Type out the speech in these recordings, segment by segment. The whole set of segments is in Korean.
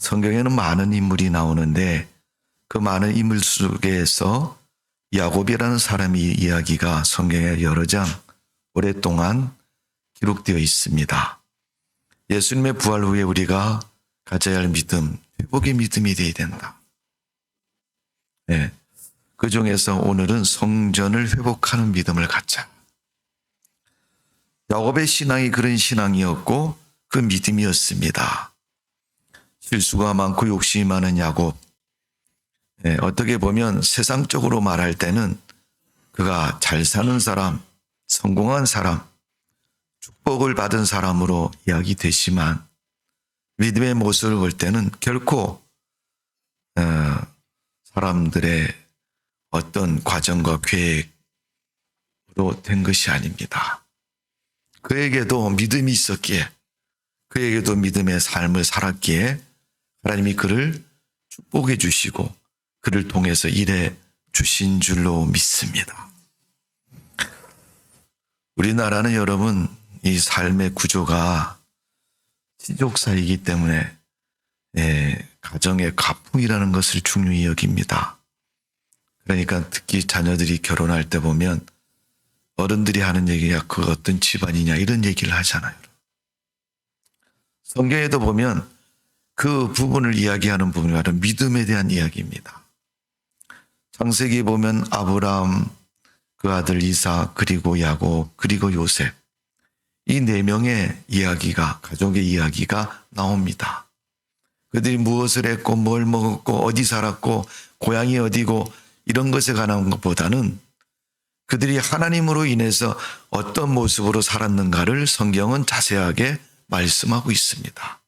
성경에는 많은 인물이 나오는데 그 많은 인물 속에서 야곱이라는 사람의 이야기가 성경에 여러 장 오랫동안 기록되어 있습니다. 예수님의 부활 후에 우리가 가져야 할 믿음, 회복의 믿음이 되어야 된다. 네. 그 중에서 오늘은 성전을 회복하는 믿음을 갖자. 야곱의 신앙이 그런 신앙이었고 그 믿음이었습니다. 실수가 많고 욕심이 많은 야곱. 네, 어떻게 보면 세상적으로 말할 때는 그가 잘 사는 사람, 성공한 사람, 축복을 받은 사람으로 이야기되지만 믿음의 모습을 볼 때는 결코 사람들의 어떤 과정과 계획으로 된 것이 아닙니다. 그에게도 믿음이 있었기에, 그에게도 믿음의 삶을 살았기에 하나님이 그를 축복해 주시고 그를 통해서 일해 주신 줄로 믿습니다. 우리나라는 여러분 이 삶의 구조가 지족사이기 때문에 가정의 가풍이라는 것을 중요히 여깁니다. 그러니까 특히 자녀들이 결혼할 때 보면 어른들이 하는 얘기가 그 어떤 집안이냐 이런 얘기를 하잖아요. 성경에도 보면 그 부분을 이야기하는 부분이 바로 믿음에 대한 이야기입니다. 창세기 보면 아브라함, 그 아들 이삭, 그리고 야곱, 그리고 요셉. 이 네 명의 이야기가, 가족의 이야기가 나옵니다. 그들이 무엇을 했고, 뭘 먹었고, 어디 살았고, 고향이 어디고, 이런 것에 관한 것보다는 그들이 하나님으로 인해서 어떤 모습으로 살았는가를 성경은 자세하게 말씀하고 있습니다.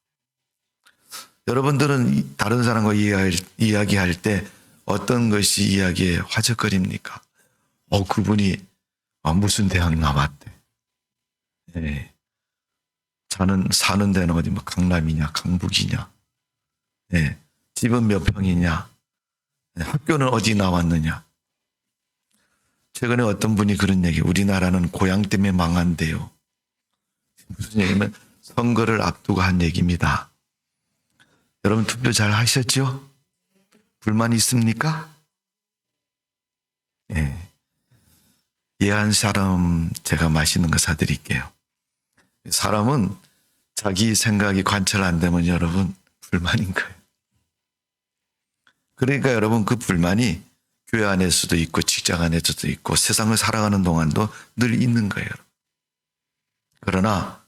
여러분들은 다른 사람과 이야기할 때 어떤 것이 이야기에 화제거립니까? 그분이 무슨 대학 나왔대. 네. 사는 데는 어디 강남이냐, 강북이냐. 네. 집은 몇 평이냐. 네. 학교는 어디 나왔느냐. 최근에 어떤 분이 그런 얘기, 우리나라는 고향 때문에 망한대요. 무슨 얘기냐면 선거를 앞두고 한 얘기입니다. 여러분 투표 잘 하셨죠? 불만 있습니까? 예. 예한 사람 제가 맛있는 거 사드릴게요. 사람은 자기 생각이 관찰 안 되면 여러분 불만인 거예요. 그러니까 여러분 그 불만이 교회 안에서도 있고 직장 안에서도 있고 세상을 살아가는 동안도 늘 있는 거예요. 그러나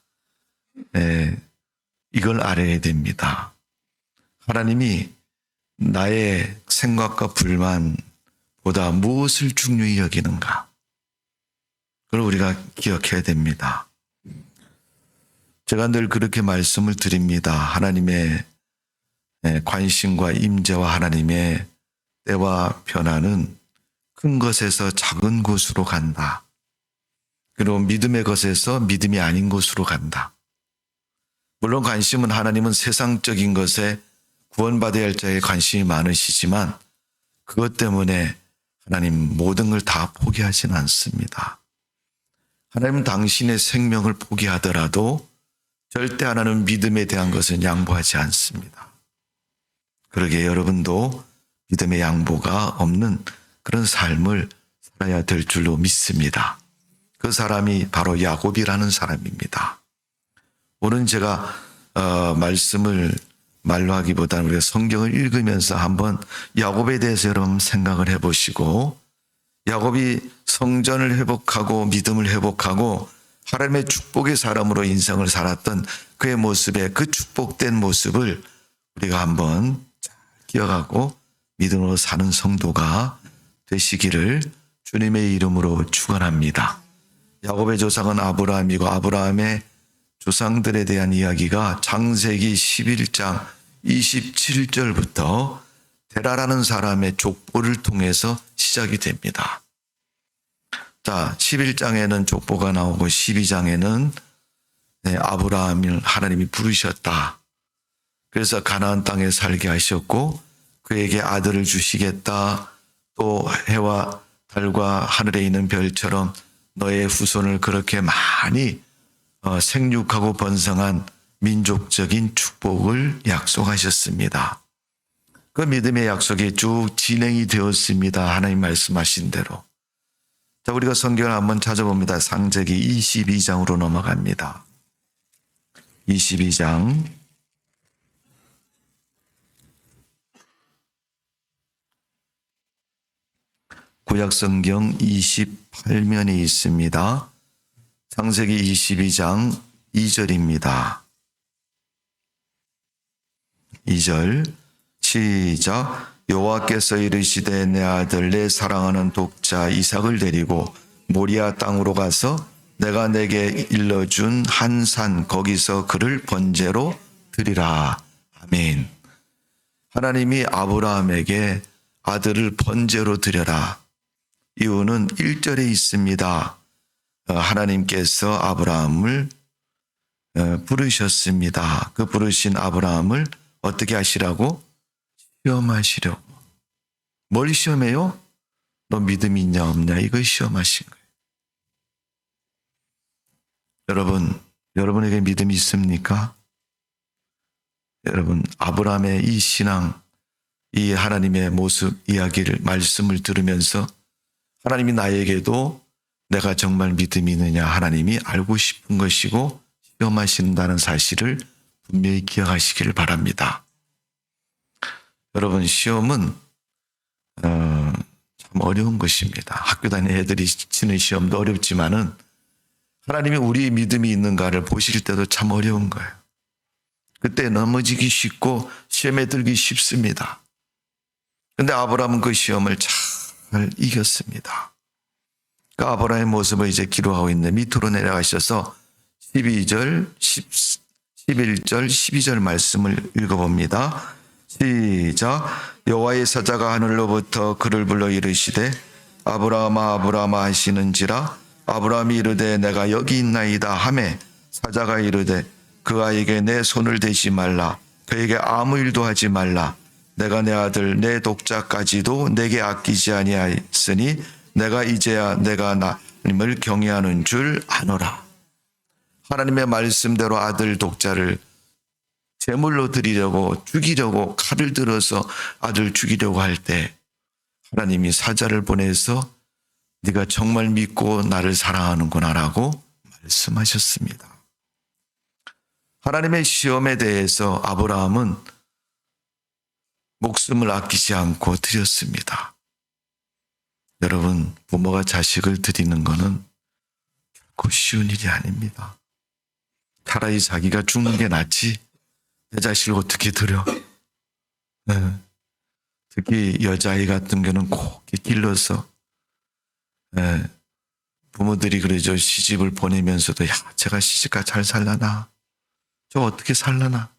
이걸 알아야 됩니다. 하나님이 나의 생각과 불만보다 무엇을 중요히 여기는가? 그걸 우리가 기억해야 됩니다. 제가 늘 그렇게 말씀을 드립니다. 하나님의 관심과 임재와 하나님의 때와 변화는 큰 것에서 작은 곳으로 간다. 그리고 믿음의 것에서 믿음이 아닌 곳으로 간다. 물론 관심은 하나님은 세상적인 것에 구원받아야 할 자에 관심이 많으시지만 그것 때문에 하나님 모든 걸 다 포기하지는 않습니다. 하나님은 당신의 생명을 포기하더라도 절대 하나님은 믿음에 대한 것은 양보하지 않습니다. 그러기에 여러분도 믿음의 양보가 없는 그런 삶을 살아야 될 줄로 믿습니다. 그 사람이 바로 야곱이라는 사람입니다. 오늘 제가 말씀을 말로 하기보다는 우리가 성경을 읽으면서 한번 야곱에 대해서 여러분 생각을 해보시고 야곱이 성전을 회복하고 믿음을 회복하고 하나님의 축복의 사람으로 인생을 살았던 그의 모습에 그 축복된 모습을 우리가 한번 잘 기억하고 믿음으로 사는 성도가 되시기를 주님의 이름으로 축원합니다. 야곱의 조상은 아브라함이고 아브라함의 조상들에 대한 이야기가 창세기 11장 27절부터 데라라는 사람의 족보를 통해서 시작이 됩니다. 자, 11장에는 족보가 나오고 12장에는 아브라함을 하나님이 부르셨다. 그래서 가나안 땅에 살게 하셨고 그에게 아들을 주시겠다. 또 해와 달과 하늘에 있는 별처럼 너의 후손을 그렇게 많이 생육하고 번성한 민족적인 축복을 약속하셨습니다. 그 믿음의 약속이 쭉 진행이 되었습니다. 하나님 말씀하신 대로. 자, 우리가 성경을 한번 찾아봅니다. 창세기 22장으로 넘어갑니다. 22장. 구약성경 28면에 있습니다. 창세기 22장 2절입니다. 2절 시작. 여호와께서 이르시되 내 아들 내 사랑하는 독자 이삭을 데리고 모리아 땅으로 가서 내가 내게 일러준 한 산 거기서 그를 번제로 드리라. 아멘. 하나님이 아브라함에게 아들을 번제로 드려라. 이유는 1절에 있습니다. 하나님께서 아브라함을 부르셨습니다. 그 부르신 아브라함을 어떻게 하시라고? 시험하시려고. 뭘 시험해요? 너 믿음이 있냐 없냐 이걸 시험하신 거예요. 여러분에게 믿음이 있습니까? 여러분, 아브라함의 이 신앙, 이 하나님의 모습, 이야기를, 말씀을 들으면서 하나님이 나에게도 내가 정말 믿음이 있느냐 하나님이 알고 싶은 것이고 시험하신다는 사실을 분명히 기억하시기를 바랍니다. 여러분, 시험은 참 어려운 것입니다. 학교 다니는 애들이 치는 시험도 어렵지만은 하나님이 우리 믿음이 있는가를 보실 때도 참 어려운 거예요. 그때 넘어지기 쉽고 시험에 들기 쉽습니다. 그런데 아브라함은 그 시험을 잘 이겼습니다. 그 아브라함의 모습을 이제 기록하고 있는데 밑으로 내려가셔서 11절, 12절 말씀을 읽어봅니다. 시작. 여호와의 사자가 하늘로부터 그를 불러 이르시되 아브라함아 아브라함아 하시는지라. 아브라함이 이르되 내가 여기 있나이다 하매 사자가 이르되 그 아이에게 내 손을 대지 말라. 그에게 아무 일도 하지 말라. 내가 내 아들 내 독자까지도 내게 아끼지 아니하였으니 내가 이제야 내가 하나님을 경외하는 줄 아노라. 하나님의 말씀대로 아들 독자를 제물로 드리려고 죽이려고 칼을 들어서 아들 죽이려고 할 때 하나님이 사자를 보내서 네가 정말 믿고 나를 사랑하는구나라고 말씀하셨습니다. 하나님의 시험에 대해서 아브라함은 목숨을 아끼지 않고 드렸습니다. 여러분, 부모가 자식을 드리는 것은 결코 쉬운 일이 아닙니다. 차라리 자기가 죽는 게 낫지 내 자식을 어떻게 드려? 네. 특히 여자아이 같은 경우는 꼭 길러서 부모들이 그러죠. 시집을 보내면서도 야, 제가 시집가 잘 살라나? 저 어떻게 살라나?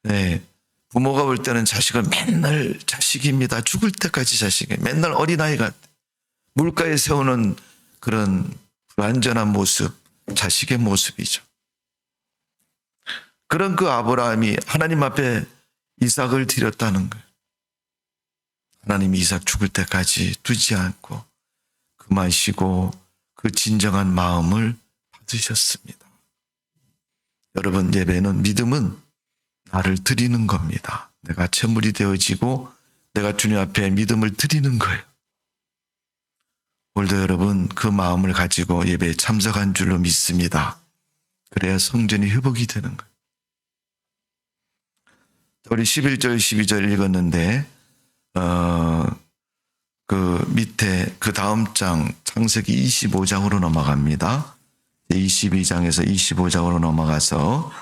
네. 부모가 볼 때는 자식은 맨날 자식입니다. 죽을 때까지 자식이에요. 맨날 어린아이 같아. 물가에 세우는 그런 불완전한 모습, 자식의 모습이죠. 그런 그 아브라함이 하나님 앞에 이삭을 드렸다는 거예요. 하나님이 이삭 죽을 때까지 두지 않고 금하시고 그 진정한 마음을 받으셨습니다. 여러분, 예배는 믿음은 나를 드리는 겁니다. 내가 제물이 되어지고 내가 주님 앞에 믿음을 드리는 거예요. 오늘도 여러분 그 마음을 가지고 예배에 참석한 줄로 믿습니다. 그래야 성전이 회복이 되는 거예요. 우리 11절 12절 읽었는데 그 밑에 그 다음 장 창세기 25장으로 넘어갑니다. 22장에서 25장으로 넘어가서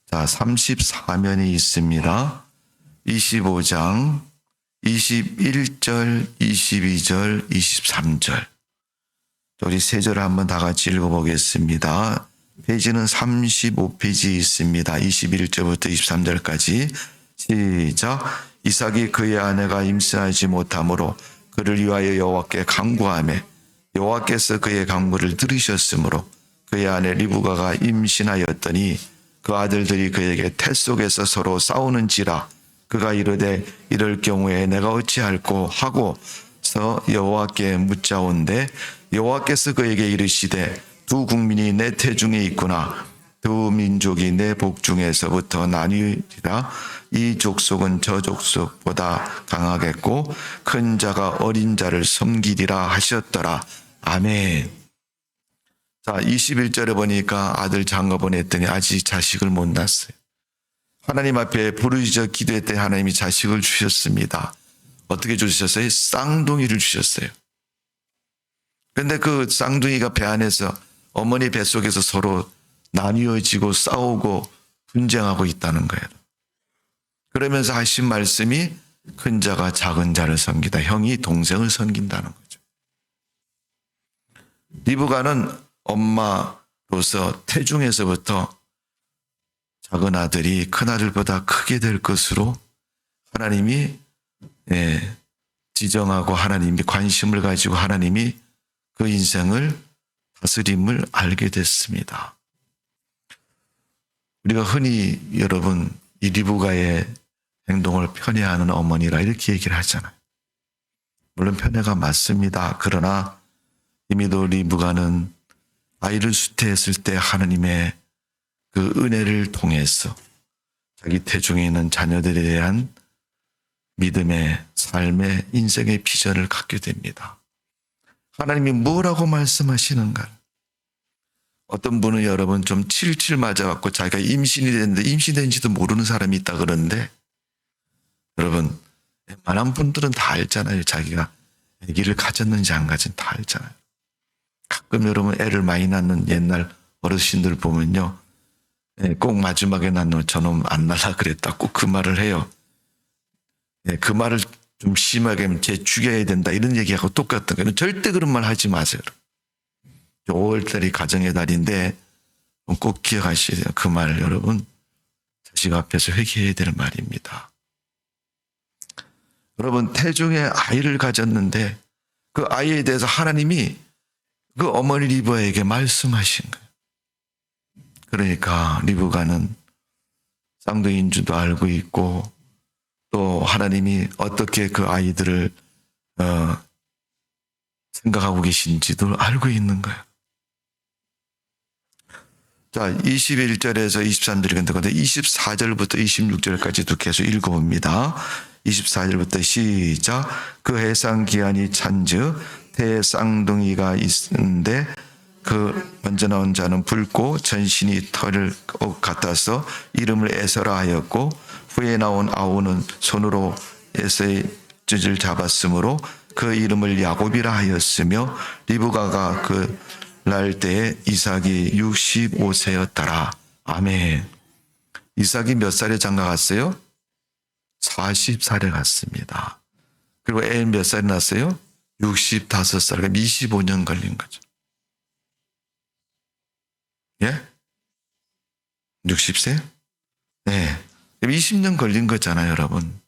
자 34면이 있습니다. 25장 21절 22절 23절 우리 세 절을 한번 다 같이 읽어보겠습니다. 페이지는 35페이지 있습니다. 21절부터 23절까지 시작. 이삭이 그의 아내가 임신하지 못하므로 그를 위하여 여호와께 간구하매 여호와께서 그의 간구를 들으셨으므로 그의 아내 리브가가 임신하였더니 그 아들들이 그에게 태 속에서 서로 싸우는지라 그가 이르되 이럴 경우에 내가 어찌할꼬 하고서 여호와께 묻자온데 여호와께서 그에게 이르시되 두 국민이 내 태중에 있구나. 두 민족이 내 복중에서부터 나뉘리라. 이 족속은 저 족속보다 강하겠고 큰 자가 어린 자를 섬기리라 하셨더라. 아멘. 자, 21절에 보니까 아들 장가 보냈더니 아직 자식을 못 낳았어요. 하나님 앞에 부르짖어 기도했더니 하나님이 자식을 주셨습니다. 어떻게 주셨어요? 쌍둥이를 주셨어요. 그런데 그 쌍둥이가 배 안에서 어머니 뱃속에서 서로 나뉘어지고 싸우고 분쟁하고 있다는 거예요. 그러면서 하신 말씀이 큰 자가 작은 자를 섬기다. 형이 동생을 섬긴다는 거죠. 리브가는 엄마로서 태중에서부터 작은 아들이 큰 아들보다 크게 될 것으로 하나님이 지정하고 하나님이 관심을 가지고 하나님이 그 인생을 다스림을 알게 됐습니다. 우리가 흔히 여러분 이 리브가의 행동을 편애하는 어머니라 이렇게 얘기를 하잖아요. 물론 편애가 맞습니다. 그러나 이미도 리브가는 아이를 수태했을 때 하나님의 그 은혜를 통해서 자기 태중에 있는 자녀들에 대한 믿음의 삶의 인생의 비전을 갖게 됩니다. 하나님이 뭐라고 말씀하시는가? 어떤 분은 여러분 좀 칠칠 맞아갖고 자기가 임신이 됐는데 임신된지도 모르는 사람이 있다 그러는데 여러분 웬만한 분들은 다 알잖아요. 자기가 아기를 가졌는지 안 가졌는지 다 알잖아요. 가끔 여러분 애를 많이 낳는 옛날 어르신들 보면요. 꼭 마지막에 낳는 저놈 안 낳으라 그랬다. 꼭 그 말을 해요. 그 말을 좀 심하게 하면 쟤 죽여야 된다 이런 얘기하고 똑같은 거예요. 절대 그런 말 하지 마세요. 5월달이 가정의 달인데 꼭 기억하셔야 돼요. 그 말 여러분 자식 앞에서 회개해야 될 말입니다. 여러분 태중에 아이를 가졌는데 그 아이에 대해서 하나님이 그 어머니 리브가에게 말씀하신 거예요. 그러니까 리브가는 쌍둥이인 줄도 알고 있고 또 하나님이 어떻게 그 아이들을 생각하고 계신지도 알고 있는 거예요. 자, 21절에서 23절이 건데 24절부터 26절까지도 계속 읽어봅니다. 24절부터 시작. 그 해상 기한이 찬즉 대쌍둥이가 있는데 그 먼저 나온 자는 붉고 전신이 털을 같아서 이름을 에서라 하였고 후에 나온 아우는 손으로 에서의 젖을 잡았으므로 그 이름을 야곱이라 하였으며 리브가가 그 날 때에 이삭이 65세였더라. 아멘. 이삭이 몇 살에 장가 갔어요? 40살에 갔습니다. 그리고 애 몇 살에 낳았어요? 65살. 그러니까 25년 걸린 거죠. 예? 60세? 네. 20년 걸린 거잖아요, 여러분.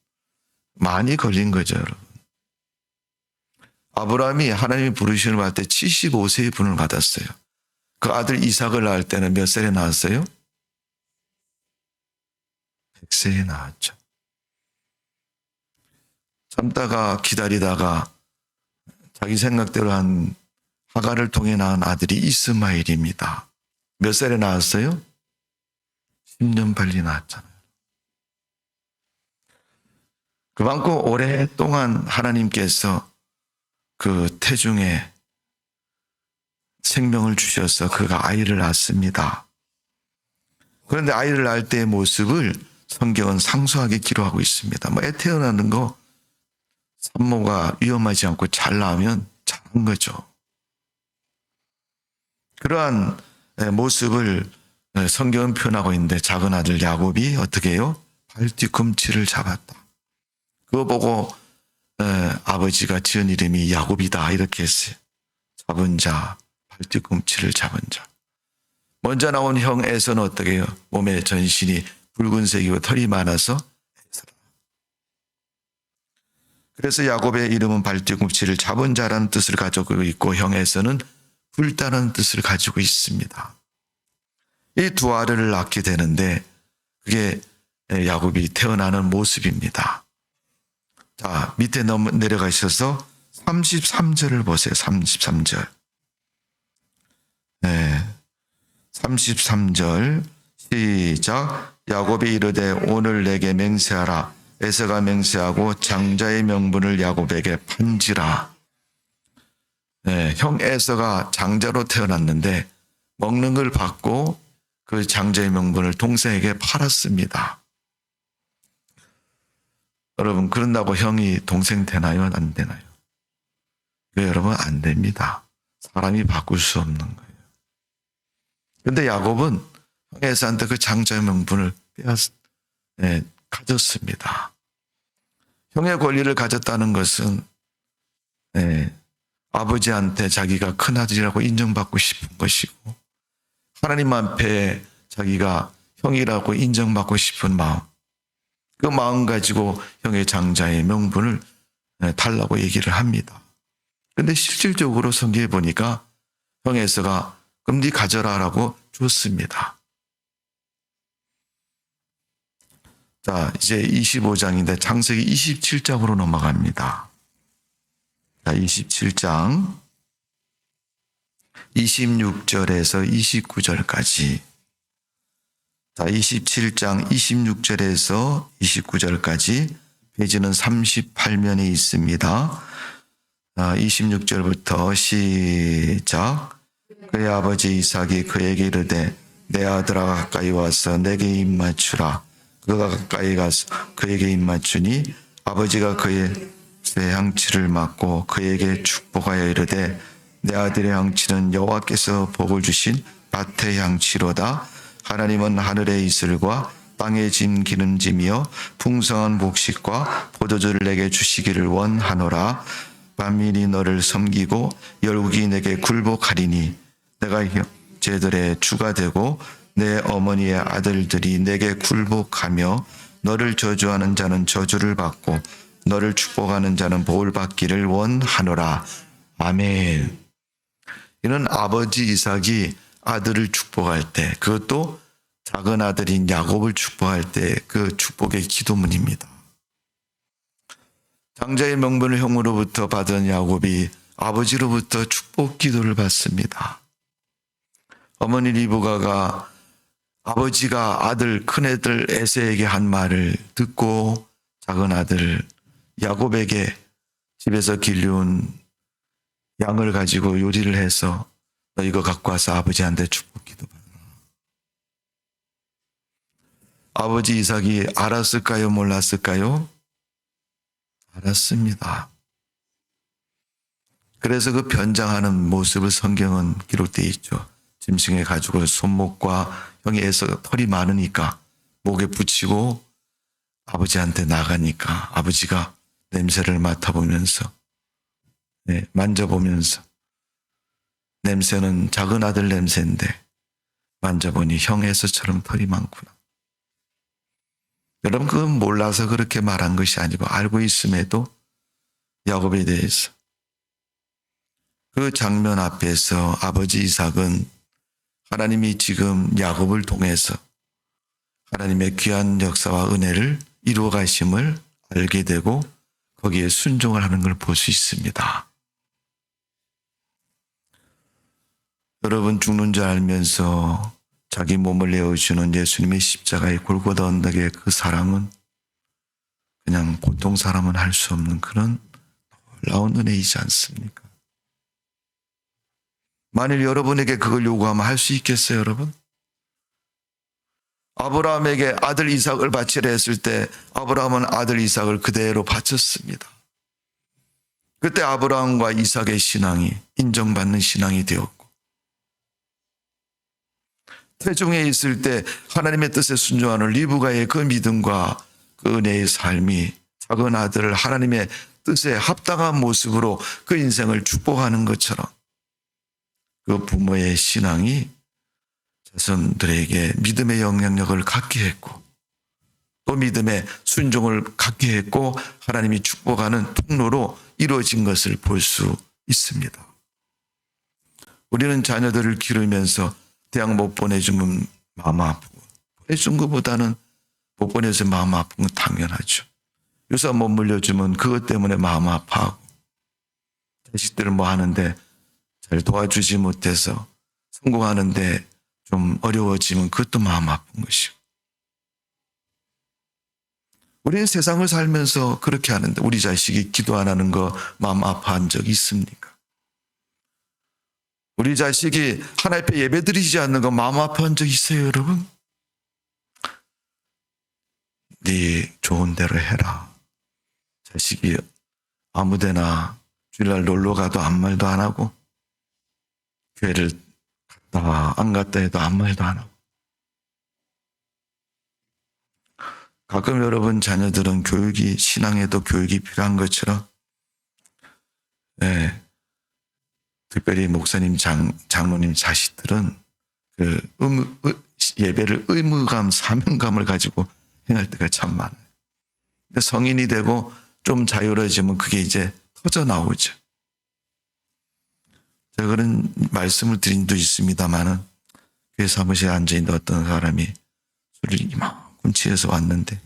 많이 걸린 거죠, 여러분. 아브라함이 하나님이 부르시는 할 때 75세의 분을 받았어요. 그 아들 이삭을 낳을 때는 몇 살에 낳았어요? 100세에 낳았죠. 참다가 기다리다가 자기 생각대로 한 하갈을 통해 낳은 아들이 이스마엘입니다. 몇 살에 낳았어요? 10년 빨리 낳았잖아요. 그만큼 오랫동안 하나님께서 그 태중에 생명을 주셔서 그가 아이를 낳습니다. 그런데 아이를 낳을 때의 모습을 성경은 상소하게 기록하고 있습니다. 애 태어나는 거 산모가 위험하지 않고 잘 나오면 잘한 거죠. 그러한 모습을 성경은 표현하고 있는데 작은 아들 야곱이 어떻게 해요? 발뒤꿈치를 잡았다. 그거 보고 아버지가 지은 이름이 야곱이다 이렇게 했어요. 잡은 자, 발뒤꿈치를 잡은 자. 먼저 나온 형 에서는 어떻게 해요? 몸에 전신이 붉은색이고 털이 많아서 에서라. 그래서 야곱의 이름은 발뒤꿈치를 잡은 자라는 뜻을 가지고 있고 형 에서는 붉다는 뜻을 가지고 있습니다. 이 두 아들을 낳게 되는데 그게 야곱이 태어나는 모습입니다. 자, 밑에 내려가셔서 33절을 보세요. 33절. 네. 33절 시작. 야곱이 이르되 오늘 내게 맹세하라. 에서가 맹세하고 장자의 명분을 야곱에게 판지라. 네, 형 에서가 장자로 태어났는데 먹는 걸 받고 그 장자의 명분을 동생에게 팔았습니다. 여러분, 그런다고 형이 동생 되나요? 안 되나요? 왜 여러분? 안 됩니다. 사람이 바꿀 수 없는 거예요. 근데 야곱은 형 에서한테 그 장자의 명분을 가졌습니다. 형의 권리를 가졌다는 것은 아버지한테 자기가 큰아들이라고 인정받고 싶은 것이고, 하나님 앞에 자기가 형이라고 인정받고 싶은 마음, 그 마음 가지고 형의 장자의 명분을 달라고 얘기를 합니다. 근데 실질적으로 성경에 보니까 형 에서가 그럼 네 가져라라고 줬습니다. 자, 이제 25장인데 창세기 27장으로 넘어갑니다. 자, 27장 26절에서 29절까지. 자, 27장 26절에서 29절까지 페이지는 38면에 있습니다. 26절부터 시작. 그의 아버지 이삭이 그에게 이르되 내 아들아 가까이 와서 내게 입 맞추라. 그가 가까이 가서 그에게 입 맞추니 아버지가 그의 양치를 맞고 그에게 축복하여 이르되 내 아들의 양치는 여호와께서 복을 주신 밭의 양치로다. 하나님은 하늘의 이슬과 땅의 진 기름짐이여 풍성한 곡식과 포도주를 내게 주시기를 원하노라. 만민이 너를 섬기고 열국이 내게 굴복하리니 내가 형제들의 주가 되고 내 어머니의 아들들이 내게 굴복하며 너를 저주하는 자는 저주를 받고 너를 축복하는 자는 복을 받기를 원하노라. 아멘. 이는 아버지 이삭이 아들을 축복할 때, 그것도 작은 아들인 야곱을 축복할 때 그 축복의 기도문입니다. 장자의 명분을 형으로부터 받은 야곱이 아버지로부터 축복 기도를 받습니다. 어머니 리브가가 아버지가 아들 큰애들 에서에게 한 말을 듣고 작은 아들 야곱에게 집에서 길러온 양을 가지고 요리를 해서 너 이거 갖고 와서 아버지한테 축복 기도받아라. 아버지 이삭이 알았을까요? 몰랐을까요? 알았습니다. 그래서 그 변장하는 모습을 성경은 기록되어 있죠. 짐승에 가지고 손목과 형이 애서 털이 많으니까 목에 붙이고 아버지한테 나가니까 아버지가 냄새를 맡아보면서 만져보면서 냄새는 작은 아들 냄새인데 만져보니 형 에서처럼 털이 많구나. 여러분, 그건 몰라서 그렇게 말한 것이 아니고 알고 있음에도 야곱에 대해서 그 장면 앞에서 아버지 이삭은 하나님이 지금 야곱을 통해서 하나님의 귀한 역사와 은혜를 이루어 가심을 알게 되고 거기에 순종을 하는 걸 볼 수 있습니다. 여러분, 죽는 줄 알면서 자기 몸을 내어주는 예수님의 십자가의 골고다 언덕의 그 사랑은 그냥 보통 사람은 할 수 없는 그런 놀라운 은혜이지 않습니까? 만일 여러분에게 그걸 요구하면 할 수 있겠어요, 여러분? 아브라함에게 아들 이삭을 바치려 했을 때 아브라함은 아들 이삭을 그대로 바쳤습니다. 그때 아브라함과 이삭의 신앙이 인정받는 신앙이 되었고, 태중에 있을 때 하나님의 뜻에 순종하는 리브가의 그 믿음과 그 은혜의 삶이 작은 아들을 하나님의 뜻에 합당한 모습으로 그 인생을 축복하는 것처럼 그 부모의 신앙이 자손들에게 믿음의 영향력을 갖게 했고 또 믿음의 순종을 갖게 했고 하나님이 축복하는 통로로 이루어진 것을 볼 수 있습니다. 우리는 자녀들을 기르면서 대학 못 보내주면 마음 아프고 보내준 것보다는 못 보내서 마음 아픈 건 당연하죠. 유산 못 물려주면 그것 때문에 마음 아파하고 자식들을 뭐 하는데 잘 도와주지 못해서 성공하는데 좀 어려워지면 그것도 마음 아픈 것이고. 우리는 세상을 살면서 그렇게 하는데 우리 자식이 기도 안 하는 거 마음 아파한 적 있습니까? 우리 자식이 하나님 앞에 예배드리지 않는 거 마음 아파한 적 있어요, 여러분? 네 좋은 대로 해라. 자식이 아무데나 주일날 놀러 가도 아무 말도 안 하고 교회를 갔다 와, 안 갔다 해도 아무 말도 안 하고. 가끔 여러분 자녀들은 교육이 신앙에도 교육이 필요한 것처럼 특별히 목사님 장로님 자식들은 예배를 의무감 사명감을 가지고 행할 때가 참 많아요. 근데 성인이 되고 좀 자유로워지면 그게 이제 터져 나오죠. 제가 그런 말씀을 드린 적도 있습니다만은 교회 사무실에 앉아있는 어떤 사람이 술을 이만큼 취해서 왔는데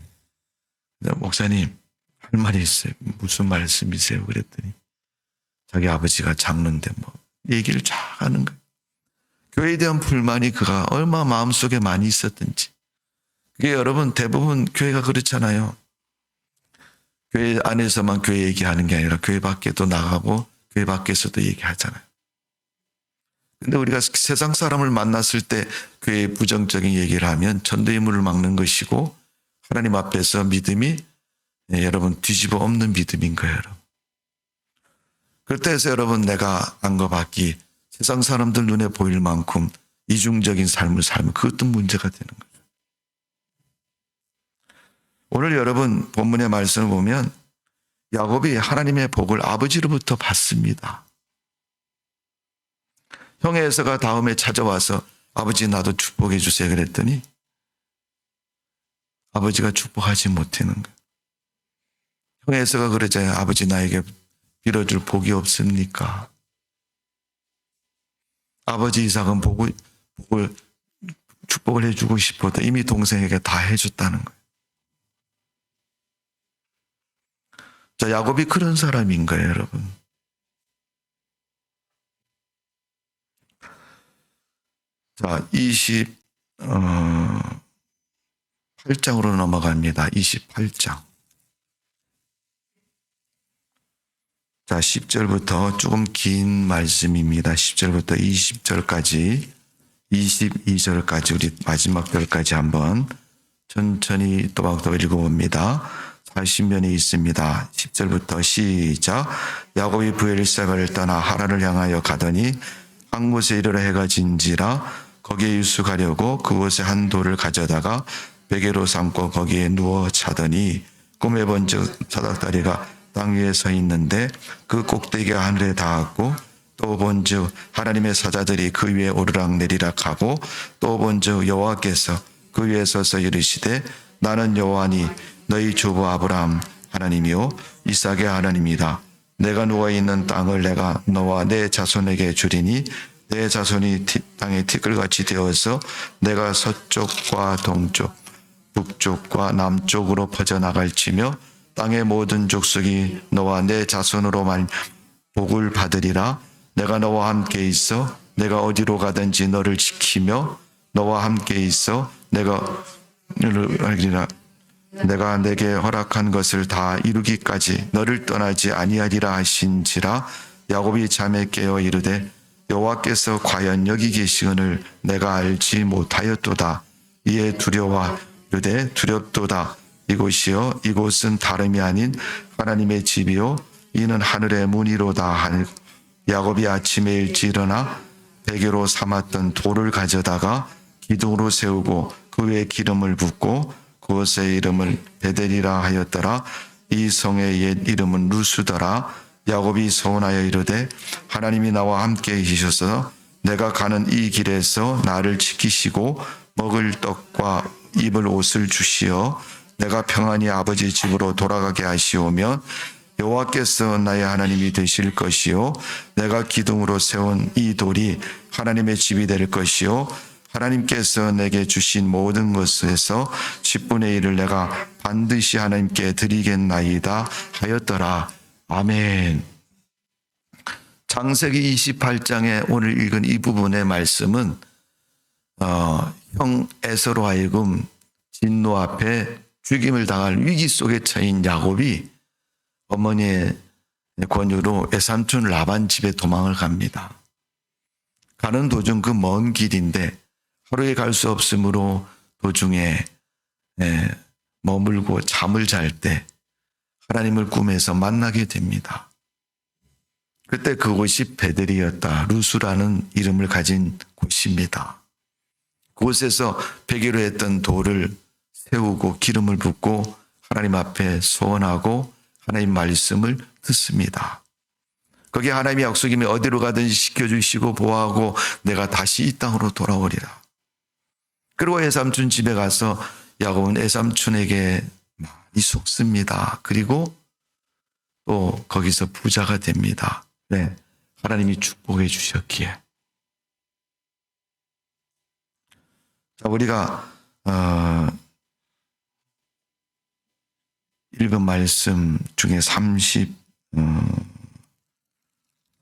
목사님 할 말이 있어요. 무슨 말씀이세요? 그랬더니 자기 아버지가 장로인데 뭐 얘기를 쫙 하는 거예요. 교회에 대한 불만이 그가 얼마 마음속에 많이 있었든지. 그게 여러분 대부분 교회가 그렇잖아요. 교회 안에서만 교회 얘기하는 게 아니라 교회 밖에도 나가고 교회 밖에서도 얘기하잖아요. 근데 우리가 세상 사람을 만났을 때 교회에 부정적인 얘기를 하면 전도의 문을 막는 것이고 하나님 앞에서 믿음이 여러분 뒤집어 엎는 믿음인 거예요. 여러분. 그럴 해서 여러분 내가 안과 밖이 세상 사람들 눈에 보일 만큼 이중적인 삶을 살면 그것도 문제가 되는 거죠. 오늘 여러분 본문의 말씀을 보면 야곱이 하나님의 복을 아버지로부터 받습니다. 형의 에서가 다음에 찾아와서 아버지 나도 축복해 주세요 그랬더니 아버지가 축복하지 못하는 거예요. 형의 에서가 그러잖아요. 아버지 나에게 빌어줄 복이 없습니까? 아버지 이삭은 축복을 해주고 싶어도 이미 동생에게 다 해줬다는 거예요. 자, 야곱이 그런 사람인 거예요, 여러분. 자, 28장으로 넘어갑니다. 28장. 자, 10절부터 조금 긴 말씀입니다. 10절부터 20절까지, 22절까지, 우리 마지막 절까지 한번 천천히 또박또박 읽어봅니다. 40면이 있습니다. 10절부터 시작. 야곱이 브엘세바를 떠나 하란을 향하여 가더니 한 곳에 이르러 해가 진지라 거기에 유숙하려고 그곳에 한 돌을 가져다가 베개로 삼고 거기에 누워 자더니 꿈에 본즉 사닥다리가 땅 위에 서 있는데 그 꼭대기가 하늘에 닿았고 또 본즉 하나님의 사자들이 그 위에 오르락내리락 하고 또 본즉 여호와께서 그 위에 서서 이르시되 나는 여호와니 너희 주부 아브라함 하나님이요 이삭의 하나님이다. 내가 누워있는 땅을 내가 너와 내 자손에게 주리니 내 자손이 땅의 티끌같이 되어서 내가 서쪽과 동쪽 북쪽과 남쪽으로 퍼져나갈지며 땅의 모든 족속이 너와 내 자손으로만 복을 받으리라. 내가 너와 함께 있어 내가 어디로 가든지 너를 지키며 너와 함께 있어 내가 너를 알리라. 내가 내게 허락한 것을 다 이루기까지 너를 떠나지 아니하리라 하신지라. 야곱이 잠에 깨어 이르되 여호와께서 과연 여기 계시거늘 내가 알지 못하였도다. 이에 두려워 이르되 두렵도다. 이곳이요 이곳은 다름이 아닌 하나님의 집이요 이는 하늘의 문이로다 하니 야곱이 아침에 일찍 일어나 베개로 삼았던 돌을 가져다가 기둥으로 세우고 그 위에 기름을 붓고 그곳의 이름을 베델이라 하였더라. 이 성의 옛 이름은 루스더라. 야곱이 서원하여 이르되 하나님이 나와 함께 계셔서 내가 가는 이 길에서 나를 지키시고 먹을 떡과 입을 옷을 주시어 내가 평안히 아버지 집으로 돌아가게 하시오면 여호와께서 나의 하나님이 되실 것이요 내가 기둥으로 세운 이 돌이 하나님의 집이 될 것이요 하나님께서 내게 주신 모든 것에서 10분의 1을 내가 반드시 하나님께 드리겠나이다 하였더라. 아멘. 창세기 28장에 오늘 읽은 이 부분의 말씀은 형 에서로 하여금 진노 앞에 죽임을 당할 위기 속에 처인 야곱이 어머니의 권유로 외삼촌 라반 집에 도망을 갑니다. 가는 도중 그 먼 길인데 하루에 갈 수 없으므로 도중에 머물고 잠을 잘 때 하나님을 꿈에서 만나게 됩니다. 그때 그곳이 베델이었다. 루스라는 이름을 가진 곳입니다. 그곳에서 베개로 했던 돌을 세우고 기름을 붓고 하나님 앞에 소원하고 하나님 말씀을 듣습니다. 거기에 하나님의 약속임이 어디로 가든지 지켜주시고 보호하고 내가 다시 이 땅으로 돌아오리라. 그리고 에삼촌 집에 가서 야곱은 에삼촌에게 많이 속습니다. 그리고 또 거기서 부자가 됩니다. 네, 하나님이 축복해 주셨기에. 자, 우리가 읽은 말씀 중에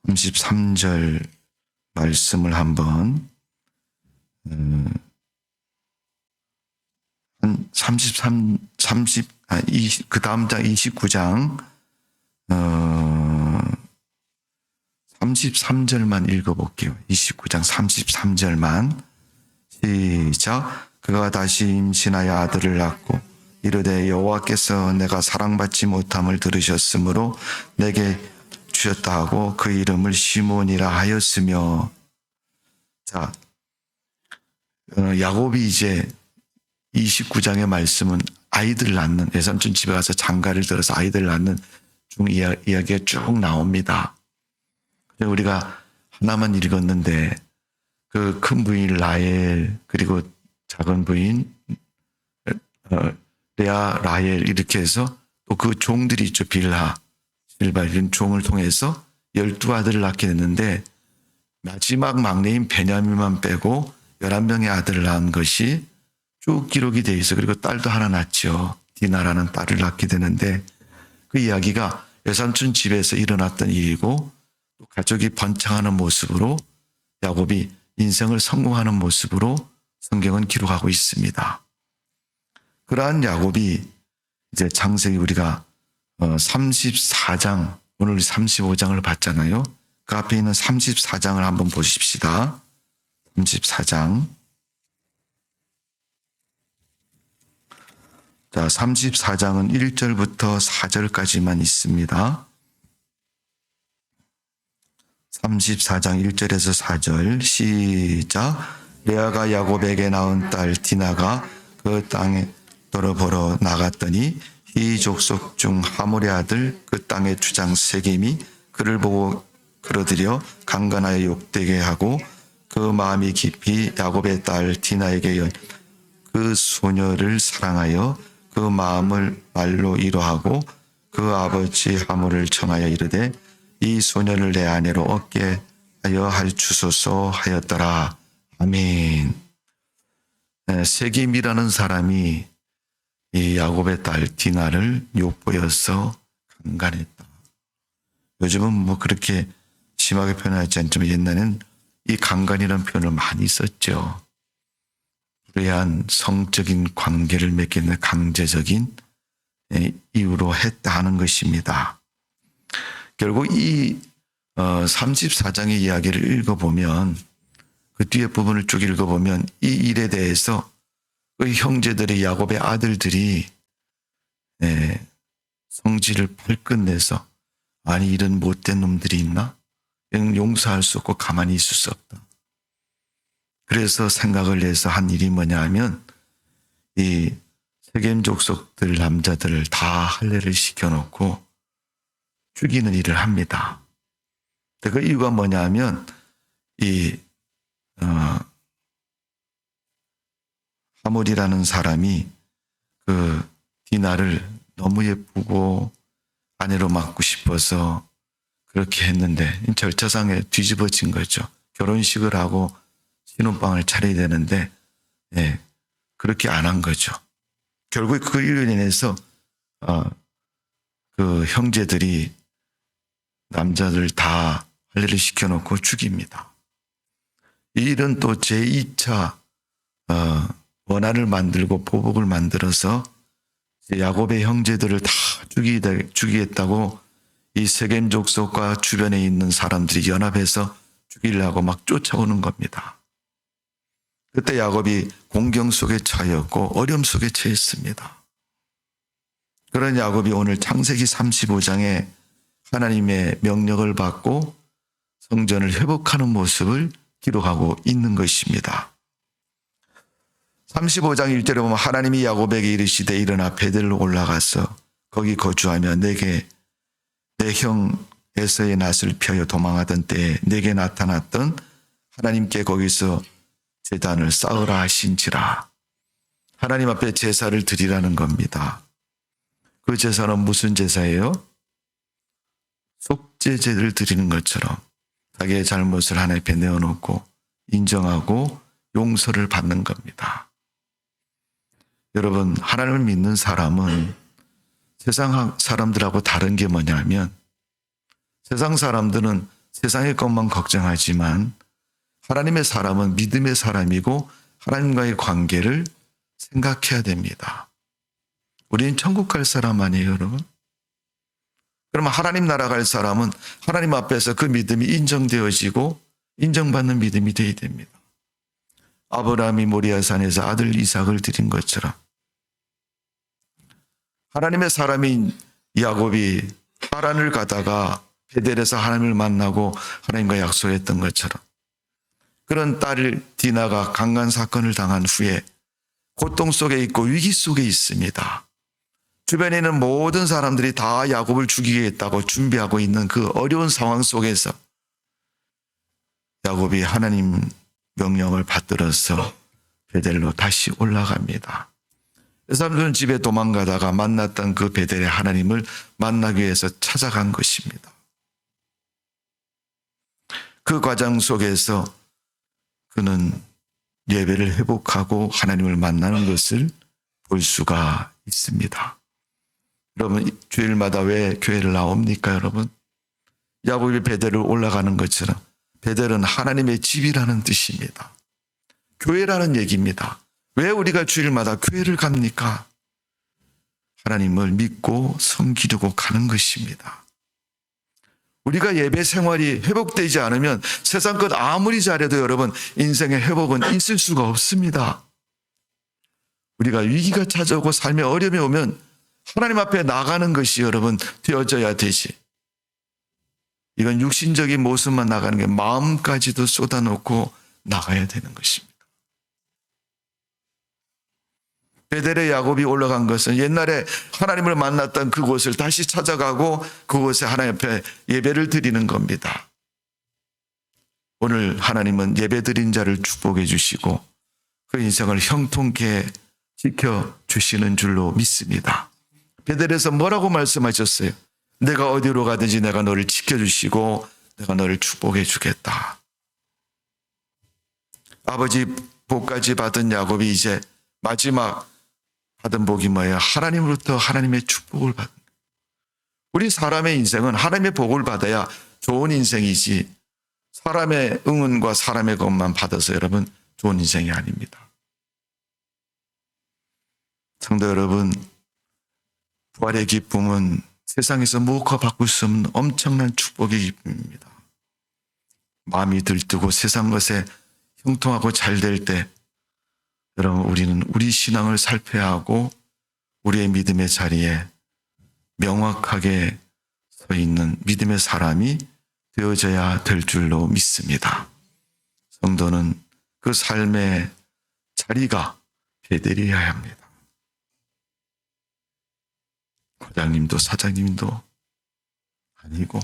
33절 말씀을 한번 그 다음 장 29장 33절만 읽어볼게요. 29장 33절만 시작. 그가 다시 임신하여 아들을 낳고 이르되 여호와께서 내가 사랑받지 못함을 들으셨으므로 내게 주셨다 하고 그 이름을 시몬이라 하였으며. 자, 야곱이 이제 29장의 말씀은 아이들 낳는, 외삼촌 집에 가서 장가를 들어서 아이들 낳는 중 이야기가 쭉 나옵니다. 우리가 하나만 읽었는데 그 큰 부인 라헬 그리고 작은 부인 레아 라헬 이렇게 해서 또 그 종들이 있죠. 빌하 실바 이런 종을 통해서 12아들을 낳게 됐는데 마지막 막내인 베냐민만 빼고 11명의 아들을 낳은 것이 쭉 기록이 되어 있어. 그리고 딸도 하나 낳죠. 디나라는 딸을 낳게 되는데 그 이야기가 외삼촌 집에서 일어났던 일이고 또 가족이 번창하는 모습으로 야곱이 인생을 성공하는 모습으로 성경은 기록하고 있습니다. 그러한 야곱이 이제 창세기 우리가 34장, 오늘 35장을 봤잖아요. 그 앞에 있는 34장을 한번 보십시다. 34장. 자, 34장은 1절부터 4절까지만 있습니다. 34장 1절에서 4절 시작. 레아가 야곱에게 낳은 딸 디나가 그 땅에 돌아보러 나갔더니 이 족속 중 하몰의 아들 그 땅의 주장 세겜이 그를 보고 끌어들여 강간하여 욕되게 하고 그 마음이 깊이 야곱의 딸 디나에게 그 소녀를 사랑하여 그 마음을 말로 이로하고 그 아버지 하몰을 청하여 이르되 이 소녀를 내 아내로 얻게 하여 할 주소서 하였더라. 아멘. 세겜이라는 사람이 이 야곱의 딸 디나를 욕보여서 강간했다. 요즘은 뭐 그렇게 심하게 표현하지 않지만 옛날에는 이 강간이라는 표현을 많이 썼죠. 불의한 성적인 관계를 맺기는 강제적인 이유로 했다 하는 것입니다. 결국 이 34장의 이야기를 읽어보면 그 뒤에 부분을 쭉 읽어보면 이 일에 대해서 그 형제들의 야곱의 아들들이 성질을 발끈 내서 아니 이런 못된 놈들이 있나? 용서할 수 없고 가만히 있을 수 없다. 그래서 생각을 내서 한 일이 뭐냐 하면 이 세겜 족속들 남자들을 다 할례를 시켜놓고 죽이는 일을 합니다. 그 이유가 뭐냐 하면 이 하몰이라는 사람이 그 디나를 너무 예쁘고 아내로 맡고 싶어서 그렇게 했는데 절차상에 뒤집어진 거죠. 결혼식을 하고 신혼방을 차려야 되는데 그렇게 안 한 거죠. 결국 그 일로 인해서 그 형제들이 남자들 다 할례를 시켜놓고 죽입니다. 이 일은 또 제2차 원한을 만들고 보복을 만들어서 야곱의 형제들을 다 죽이겠다고 이 세겜 족속과 주변에 있는 사람들이 연합해서 죽이려고 막 쫓아오는 겁니다. 그때 야곱이 공경 속에 처했고 어려움 속에 처했습니다. 그런 야곱이 오늘 창세기 35장에 하나님의 명령을 받고 성전을 회복하는 모습을 기록하고 있는 것입니다. 35장 1절에 보면 하나님이 야곱에게 이르시되 일어나 베델로 올라가서 거기 거주하며 내게 내 형 에서의 낯을 펴여 도망하던 때에 내게 나타났던 하나님께 거기서 제단을 쌓으라 하신지라. 하나님 앞에 제사를 드리라는 겁니다. 그 제사는 무슨 제사예요? 속죄제를 드리는 것처럼 자기의 잘못을 하나님 앞에 내어놓고 인정하고 용서를 받는 겁니다. 여러분, 하나님을 믿는 사람은 세상 사람들하고 다른 게 뭐냐면 세상 사람들은 세상의 것만 걱정하지만 하나님의 사람은 믿음의 사람이고 하나님과의 관계를 생각해야 됩니다. 우리는 천국 갈 사람 아니에요, 여러분? 그러면 하나님 나라 갈 사람은 하나님 앞에서 그 믿음이 인정되어지고 인정받는 믿음이 되어야 됩니다. 아브라함이 모리아산에서 아들 이삭을 드린 것처럼 하나님의 사람인 야곱이 하란을 가다가 베델에서 하나님을 만나고 하나님과 약속했던 것처럼 그런 딸 디나가 강간 사건을 당한 후에 고통 속에 있고 위기 속에 있습니다. 주변에 있는 모든 사람들이 다 야곱을 죽이겠다고 준비하고 있는 그 어려운 상황 속에서 야곱이 하나님 명령을 받들어서 베델로 다시 올라갑니다. 사람들은 집에 도망가다가 만났던 그 베델의 하나님을 만나기 위해서 찾아간 것입니다. 그 과정 속에서 그는 예배를 회복하고 하나님을 만나는 것을 볼 수가 있습니다. 여러분, 주일마다 왜 교회를 나옵니까, 여러분? 야곱이 베델을 올라가는 것처럼 베델은 하나님의 집이라는 뜻입니다. 교회라는 얘기입니다. 왜 우리가 주일마다 교회를 갑니까? 하나님을 믿고 섬기려고 가는 것입니다. 우리가 예배 생활이 회복되지 않으면 세상 것 아무리 잘해도 여러분 인생의 회복은 있을 수가 없습니다. 우리가 위기가 찾아오고 삶의 어려움이 오면 하나님 앞에 나가는 것이 여러분 되어져야 되지. 이건 육신적인 모습만 나가는 게 마음까지도 쏟아놓고 나가야 되는 것입니다. 베델의 야곱이 올라간 것은 옛날에 하나님을 만났던 그곳을 다시 찾아가고 그곳에 하나님 앞에 예배를 드리는 겁니다. 오늘 하나님은 예배 드린 자를 축복해 주시고 그 인생을 형통케 지켜주시는 줄로 믿습니다. 베델에서 뭐라고 말씀하셨어요? 내가 어디로 가든지 내가 너를 지켜주시고 내가 너를 축복해 주겠다. 아버지 복까지 받은 야곱이 이제 마지막 받은 복이 뭐예요? 하나님으로부터 하나님의 축복을 받는 거예요. 우리 사람의 인생은 하나님의 복을 받아야 좋은 인생이지 사람의 응원과 사람의 것만 받아서 여러분 좋은 인생이 아닙니다. 성도 여러분, 부활의 기쁨은 세상에서 무엇과 바꿀 수 없는 엄청난 축복의 기쁨입니다. 마음이 들뜨고 세상 것에 형통하고 잘 될 때 여러분 우리는 우리 신앙을 살펴야 하고 우리의 믿음의 자리에 명확하게 서 있는 믿음의 사람이 되어져야 될 줄로 믿습니다. 성도는 그 삶의 자리가 베델이어야 합니다. 과장님도 사장님도 아니고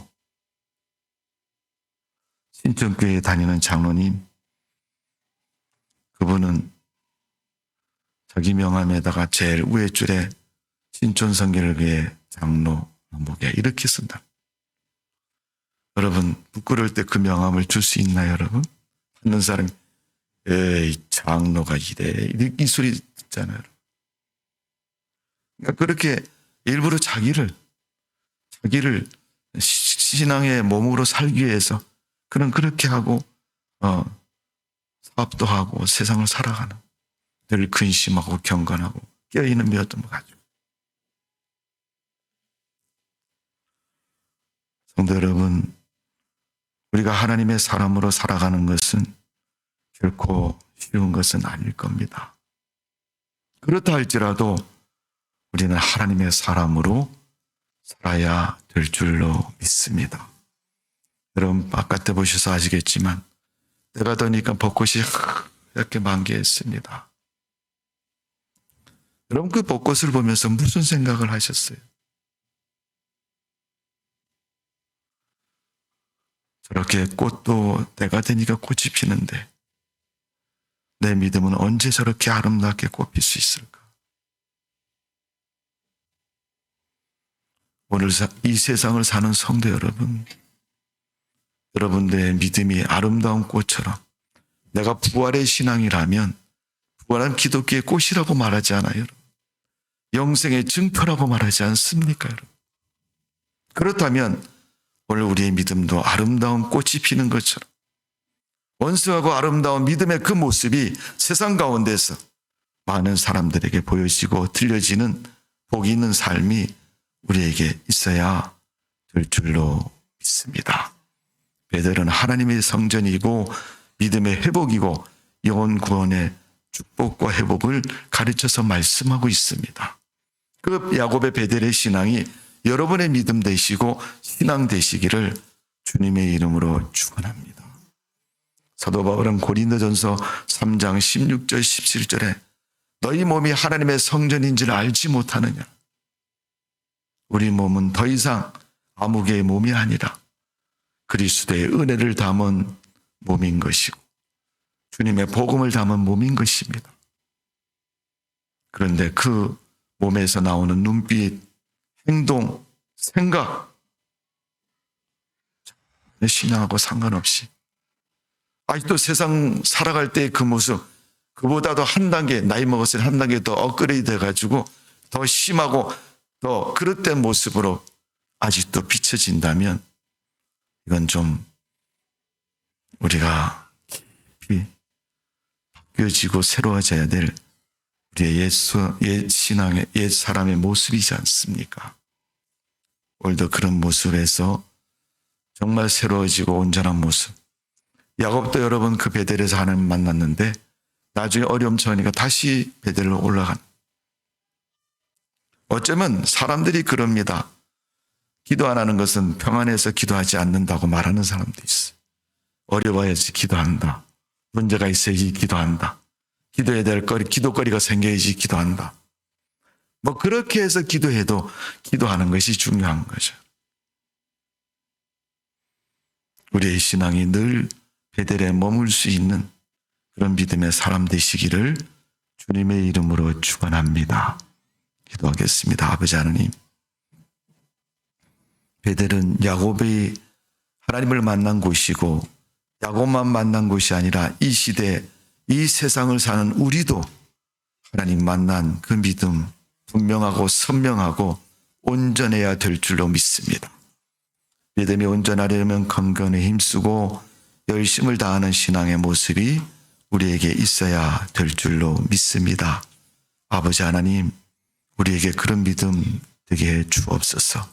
신천교회에 다니는 장로님, 그분은 자기 명함에다가 제일 위에 줄에 신촌성결교회 장로 목에 이렇게 쓴다. 여러분 부끄러울 때 그 명함을 줄 수 있나요, 여러분? 받는 사람이 에이 장로가 이래 이 소리 듣잖아요. 그러니까 그렇게 일부러 자기를 신앙의 몸으로 살기 위해서 그는 그렇게 하고 사업도 하고 세상을 살아가는 늘 근심하고 경건하고 깨어있는 믿음을 가지고. 성도 여러분, 우리가 하나님의 사람으로 살아가는 것은 결코 쉬운 것은 아닐 겁니다. 그렇다 할지라도 우리는 하나님의 사람으로 살아야 될 줄로 믿습니다. 여러분 바깥에 보셔서 아시겠지만 때가 더니까 벚꽃이 이렇게 만개했습니다. 여러분 그 벚꽃을 보면서 무슨 생각을 하셨어요? 저렇게 꽃도 때가 되니까 꽃이 피는데 내 믿음은 언제 저렇게 아름답게 꽃필 수 있을까? 오늘 이 세상을 사는 성도 여러분, 여러분들의 믿음이 아름다운 꽃처럼 내가 부활의 신앙이라면 부활은 기독교의 꽃이라고 말하지 않아요, 여러분. 영생의 증표라고 말하지 않습니까, 여러분? 그렇다면 오늘 우리의 믿음도 아름다운 꽃이 피는 것처럼 원수하고 아름다운 믿음의 그 모습이 세상 가운데서 많은 사람들에게 보여지고 들려지는 복이 있는 삶이 우리에게 있어야 될 줄로 믿습니다. 베델은 하나님의 성전이고 믿음의 회복이고 영혼 구원의 축복과 회복을 가르쳐서 말씀하고 있습니다. 그 야곱의 베델의 신앙이 여러분의 믿음 되시고 신앙 되시기를 주님의 이름으로 축원합니다. 사도 바울은 고린도전서 3장 16절 17절에 너희 몸이 하나님의 성전인 줄 알지 못하느냐. 우리 몸은 더 이상 아무개의 몸이 아니라 그리스도의 은혜를 담은 몸인 것이고 주님의 복음을 담은 몸인 것입니다. 그런데 그 몸에서 나오는 눈빛, 행동, 생각 신앙하고 상관없이 아직도 세상 살아갈 때의 그 모습, 그보다도 한 단계, 나이 먹었을 때 한 단계 더 업그레이드 돼가지고 더 심하고 더 그릇된 모습으로 아직도 비춰진다면 이건 좀 우리가 깊이 바뀌어지고 새로워져야 될 우리의 옛 신앙의 옛 사람의 모습이지 않습니까? 오늘도 그런 모습에서 정말 새로워지고 온전한 모습. 야곱도 여러분 그 베델에서 하나님 만났는데 나중에 어려움 처하니까 다시 베델로 올라간. 어쩌면 사람들이 그럽니다. 기도 안 하는 것은 평안해서 기도하지 않는다고 말하는 사람도 있어요. 어려워야지 기도한다. 문제가 있어야지 기도한다. 기도해야 될 기도거리가 생겨야지 기도한다. 뭐 그렇게 해서 기도해도 기도하는 것이 중요한 거죠. 우리의 신앙이 늘 베델에 머물 수 있는 그런 믿음의 사람 되시기를 주님의 이름으로 축원합니다. 기도하겠습니다. 아버지 하나님, 베델은 야곱이 하나님을 만난 곳이고 야곱만 만난 곳이 아니라 이 시대 이 세상을 사는 우리도 하나님 만난 그 믿음 분명하고 선명하고 온전해야 될 줄로 믿습니다. 믿음이 온전하려면 건강에 힘쓰고 열심을 다하는 신앙의 모습이 우리에게 있어야 될 줄로 믿습니다. 아버지 하나님, 우리에게 그런 믿음 되게 해 주옵소서.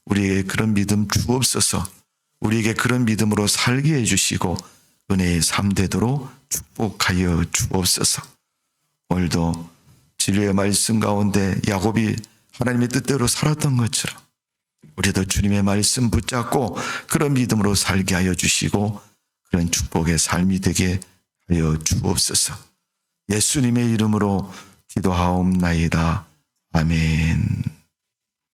우리에게 그런 믿음 주옵소서. 우리에게 그런 믿음으로 살게 해주시고 은혜의 삶 되도록 축복하여 주옵소서. 오늘도 진리의 말씀 가운데 야곱이 하나님의 뜻대로 살았던 것처럼 우리도 주님의 말씀 붙잡고 그런 믿음으로 살게 하여 주시고 그런 축복의 삶이 되게 하여 주옵소서. 예수님의 이름으로 기도하옵나이다. 아멘.